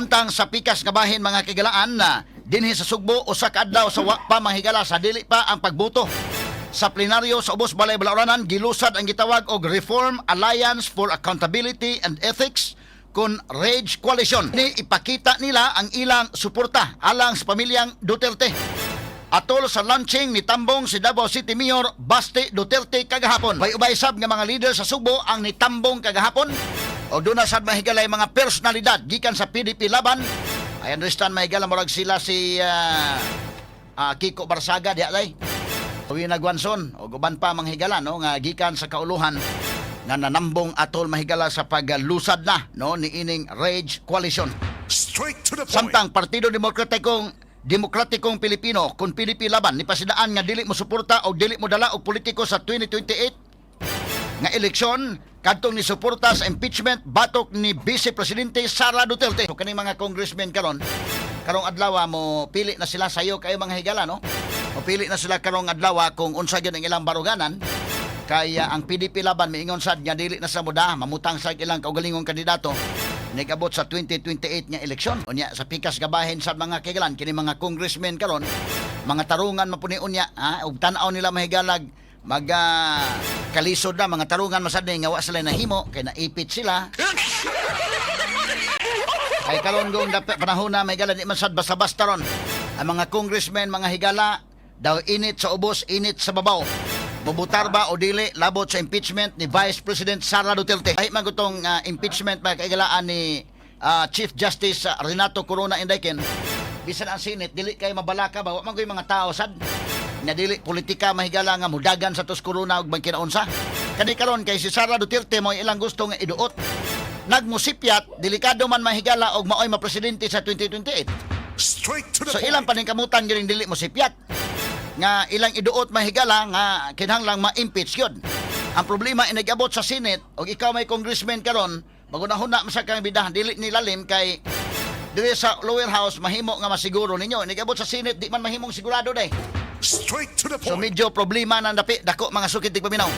Samtang sa pikas nga bahin mga kigalaan na dinhi sa Sugbo usa ka adlaw sa wa pa mahigala sa dili pa ang pagboto. Sa plenaryo sa ubos balay Balaoranan gilusad ang gitawag og Reform Alliance for Accountability and Ethics kun Rage Coalition. Ni ipakita nila ang ilang suporta alang sa pamilyang Duterte. Atol sa launching ni tambong si Davao City Mayor Basti Duterte kagahapon. Bay-ubay sab nga mga leader sa Sugbo ang nitambong kagahapon. O doon na sad mahigalay mga personalidad gikan sa PDP laban. I understand mahigala morag sila si Kiko Barsaga di alay. Uwina Guanson o guban pa manghigala no nga gikan sa kauluhan nga nanambong atol mahigala sa paglusad na no ni ining Rage Coalition. Straight to the point. Samtang Partido Demokratikong Pilipino kung PDP laban ni pasidaan nga dili mo suporta o dili mo dala og politiko sa 2028 nga eleksyon kadtong ni suporta sa impeachment batok ni Vice Presidente Sara Duterte. So kaning mga congressmen karong adlaw mo pili na sila sayo kayo mga higala no. O pili na sila karong adlaw kung unsa gyud ang ilang baruganan. Kaya ang PDP laban miingon sad nga dili na sa muda mamutang sa ilang kaugalingong kandidato nigabot sa 2028 nga eleksyon. Unya sa pikas gabahin sa mga kigalan kini mga congressmen karon mga tarungan mapuni unya ug tan-aw nila mahigalag kalisod na mga tarungan masad nga wa sila nahimo kay naipit sila. Ay karon gong panahon na mahigalan di man sad basta-basta ron. Ang mga congressmen mga higala daw init sa ubos, init sa babaw. Bubutar ba o dili labot sa impeachment ni Vice President Sara Duterte. Ay magutong impeachment magkaigalaan ni Chief Justice Renato Corona Indayken. Bisan ang Senate dili kay mabalaka ba wa man mga tao sad nga dili politika mahigala nga mudagan sa tos corona ug magkinaunsa. Kani karon kay si Sara Duterte mo ilang gusto nga iduot. Nagmusipyat delikado man mahigala og maoy mapresidente sa 2028. Straight to the So point. ilang paningkamutan gyud dili mo sipyat nga ilang iduot mahigala nga kinahanglang ma-impeach yun. Ang problema inagabot sa Senate o ikaw may congressman karon magunahuna sa kang bidahan dili nilalim kay dili sa lower house mahimo nga masiguro ninyo inagabot sa Senate di man mahimong sigurado day. Straight to the So point. medyo problema nang dako mga sukit tig paminaw.